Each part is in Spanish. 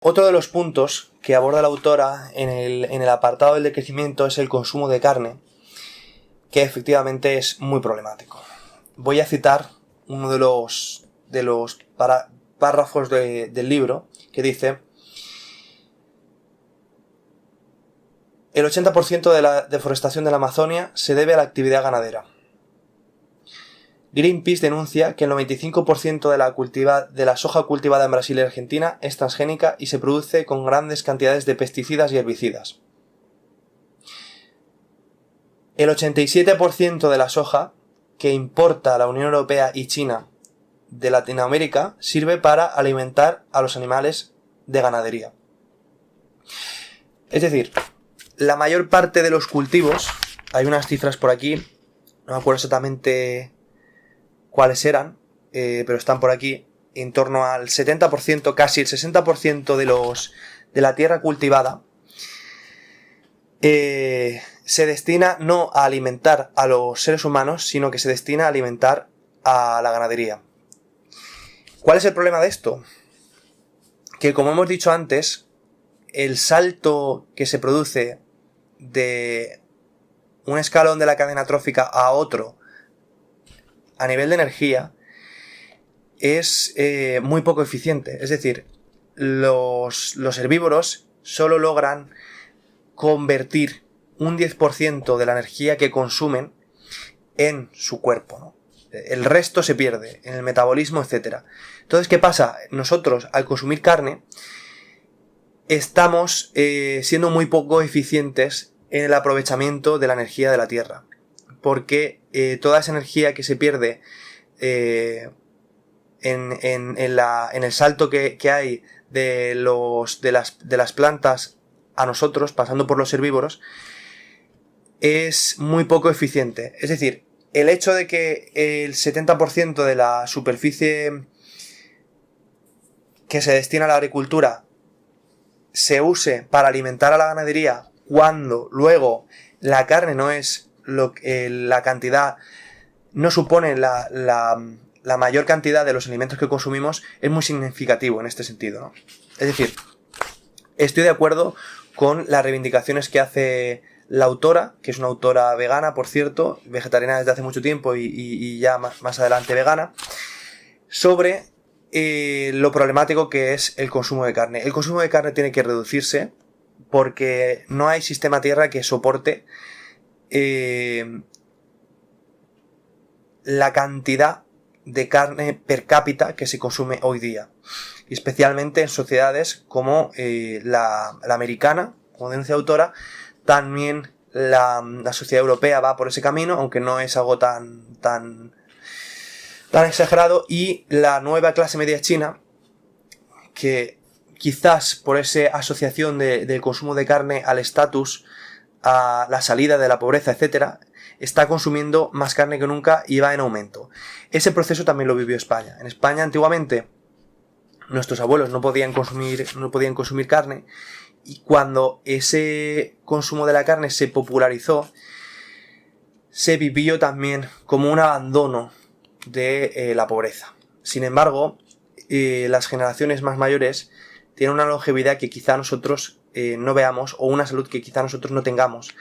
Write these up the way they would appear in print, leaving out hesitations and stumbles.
Otro de los puntos que aborda la autora en el apartado del decrecimiento es el consumo de carne, que efectivamente es muy problemático. Voy a citar uno de los párrafos del libro que dice: el 80% de la deforestación de la Amazonia se debe a la actividad ganadera. Greenpeace denuncia que el 95% de la soja cultivada en Brasil y Argentina es transgénica y se produce con grandes cantidades de pesticidas y herbicidas. El 87% de la soja que importa la Unión Europea y China de Latinoamérica sirve para alimentar a los animales de ganadería. Es decir, la mayor parte de los cultivos, hay unas cifras por aquí, no me acuerdo exactamente cuáles eran, pero están por aquí, en torno al 70%, casi el 60% de la tierra cultivada se destina no a alimentar a los seres humanos, sino que se destina a alimentar a la ganadería. ¿Cuál es el problema de esto? Que, como hemos dicho antes, el salto que se produce de un escalón de la cadena trófica a otro a nivel de energía es muy poco eficiente. Es decir, los herbívoros solo logran convertir un 10% de la energía que consumen en su cuerpo, ¿no? El resto se pierde en el metabolismo, etc. Entonces, ¿qué pasa? Nosotros, al consumir carne, estamos siendo muy poco eficientes en el aprovechamiento de la energía de la tierra, porque toda esa energía que se pierde en el salto que hay de las plantas a nosotros, pasando por los herbívoros, es muy poco eficiente. Es decir, el hecho de que el 70% de la superficie que se destina a la agricultura se use para alimentar a la ganadería, cuando luego la carne no es la cantidad, no supone la mayor cantidad de los alimentos que consumimos, es muy significativo en este sentido, ¿no? Es decir, estoy de acuerdo con las reivindicaciones que hace la autora, que es una autora vegana, por cierto, vegetariana desde hace mucho tiempo y ya más adelante vegana, sobre lo problemático que es el consumo de carne. El consumo de carne tiene que reducirse porque no hay sistema tierra que soporte la cantidad de carne per cápita que se consume hoy día, y especialmente en sociedades como la americana, como denuncia autora. También la sociedad europea va por ese camino, aunque no es algo tan exagerado, y la nueva clase media china, que quizás por esa asociación del consumo de carne al estatus, a la salida de la pobreza, etcétera, está consumiendo más carne que nunca y va en aumento. Ese proceso también lo vivió España. En España, antiguamente, nuestros abuelos no podían consumir carne, y cuando ese consumo de la carne se popularizó, se vivió también como un abandono de la pobreza. Sin embargo, las generaciones más mayores tienen una longevidad que quizá nosotros no veamos, o una salud que quizá nosotros no tengamos,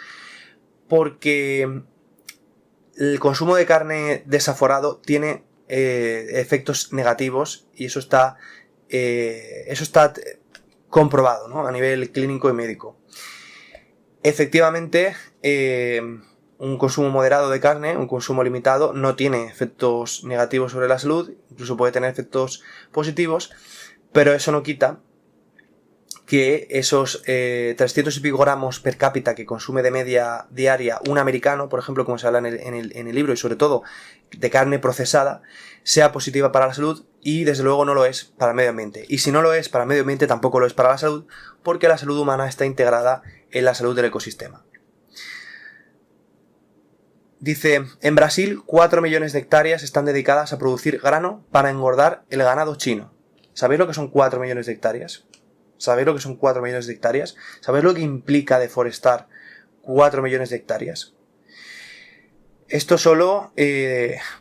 porque el consumo de carne desaforado tiene efectos negativos, y eso está comprobado, ¿no? A nivel clínico y médico. Efectivamente, un consumo moderado de carne, un consumo limitado, no tiene efectos negativos sobre la salud, incluso puede tener efectos positivos, pero eso no quita que esos 300 y pico gramos per cápita que consume de media diaria un americano, por ejemplo, como se habla en el libro, y sobre todo de carne procesada, sea positiva para la salud, y desde luego no lo es para el medio ambiente. Y si no lo es para el medio ambiente, tampoco lo es para la salud, porque la salud humana está integrada en la salud del ecosistema. Dice: en Brasil 4 millones de hectáreas están dedicadas a producir grano para engordar el ganado chino. ¿Sabéis lo que son 4 millones de hectáreas? ¿Sabéis lo que son 4 millones de hectáreas? ¿Sabéis lo que implica deforestar 4 millones de hectáreas? Esto solo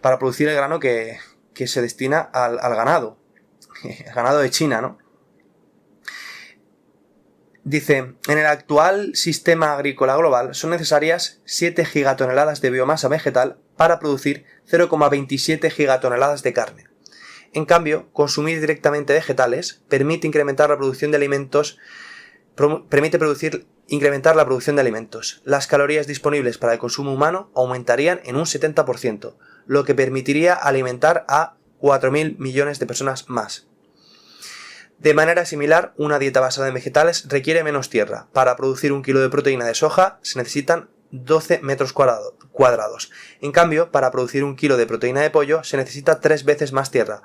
para producir el grano que se destina al ganado. El ganado de China, ¿no? Dice, en el actual sistema agrícola global son necesarias 7 gigatoneladas de biomasa vegetal para producir 0,27 gigatoneladas de carne. En cambio, consumir directamente vegetales permite incrementar la producción de alimentos. Incrementar la producción de alimentos. Las calorías disponibles para el consumo humano aumentarían en un 70%, lo que permitiría alimentar a 4.000 millones de personas más. De manera similar, una dieta basada en vegetales requiere menos tierra. Para producir 1 kilo de proteína de soja se necesitan 12 metros cuadrados. En cambio, para producir 1 kilo de proteína de pollo se necesita 3 veces más tierra.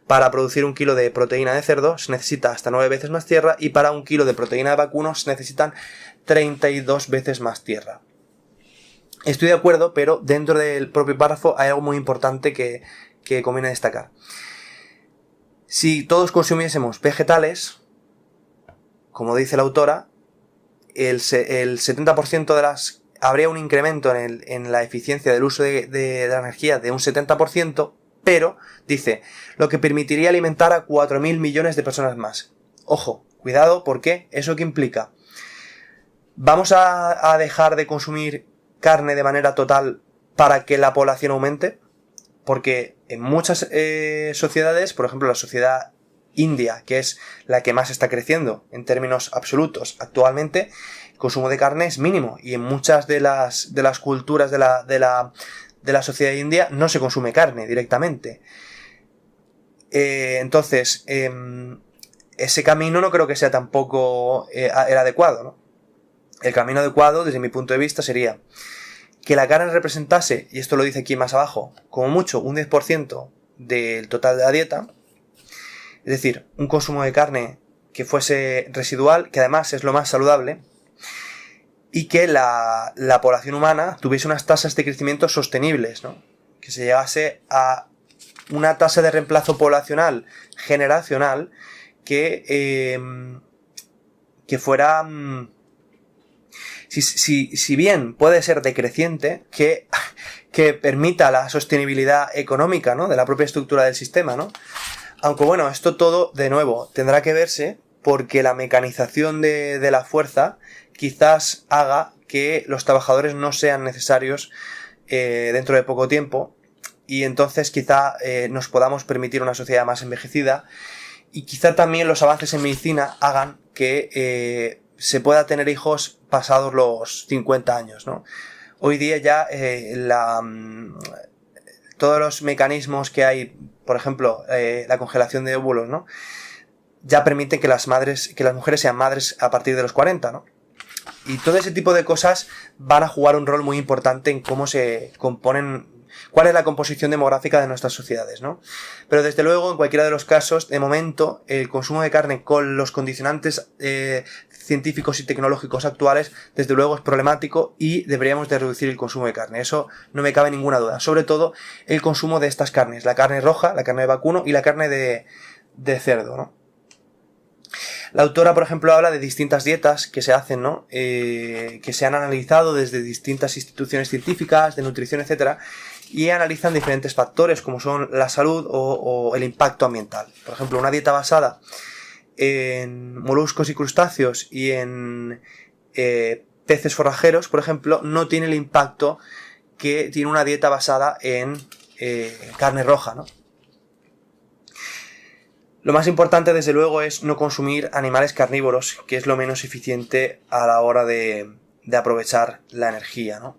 Para producir 1 kilo de proteína de cerdo se necesita hasta 9 veces más tierra y para 1 kilo de proteína de vacuno se necesitan 32 veces más tierra. Estoy de acuerdo, pero dentro del propio párrafo hay algo muy importante que conviene destacar. Si todos consumiésemos vegetales, como dice la autora, el 70% de las... habría un incremento en la eficiencia del uso de la energía de un 70%, pero, dice, lo que permitiría alimentar a 4.000 millones de personas más. Ojo, cuidado, porque ¿eso qué implica? ¿Vamos a dejar de consumir carne de manera total para que la población aumente? Porque en muchas sociedades, por ejemplo la sociedad india, que es la que más está creciendo en términos absolutos actualmente, el consumo de carne es mínimo y en muchas de las culturas de la sociedad india no se consume carne directamente. Entonces, ese camino no creo que sea tampoco el adecuado, ¿no? El camino adecuado, desde mi punto de vista, sería que la carne representase, y esto lo dice aquí más abajo, como mucho un 10% del total de la dieta, es decir, un consumo de carne que fuese residual, que además es lo más saludable, y que la población humana tuviese unas tasas de crecimiento sostenibles, ¿no? Que se llegase a una tasa de reemplazo poblacional generacional que fuera... Si bien puede ser decreciente, que permita la sostenibilidad económica, ¿no? De la propia estructura del sistema, ¿no? Aunque bueno, esto todo, de nuevo, tendrá que verse porque la mecanización de la fuerza quizás haga que los trabajadores no sean necesarios dentro de poco tiempo y entonces quizá nos podamos permitir una sociedad más envejecida y quizá también los avances en medicina hagan que se pueda tener hijos pasados los 50 años, ¿no? Hoy día ya todos los mecanismos que hay, por ejemplo, la congelación de óvulos, ¿no? Ya permiten que las mujeres sean madres a partir de los 40, ¿no? Y todo ese tipo de cosas van a jugar un rol muy importante en cómo se componen, cuál es la composición demográfica de nuestras sociedades, ¿no? Pero desde luego, en cualquiera de los casos, de momento, el consumo de carne con los condicionantes científicos y tecnológicos actuales, desde luego es problemático y deberíamos de reducir el consumo de carne. Eso no me cabe ninguna duda. Sobre todo el consumo de estas carnes, la carne roja, la carne de vacuno y la carne de cerdo, ¿no? La autora, por ejemplo, habla de distintas dietas que se hacen, ¿no? Que se han analizado desde distintas instituciones científicas, de nutrición, etcétera, y analizan diferentes factores como son la salud o el impacto ambiental. Por ejemplo, una dieta basada en moluscos y crustáceos y en peces forrajeros, por ejemplo, no tiene el impacto que tiene una dieta basada en carne roja, ¿no? Lo más importante, desde luego, es no consumir animales carnívoros, que es lo menos eficiente a la hora de aprovechar la energía, ¿no?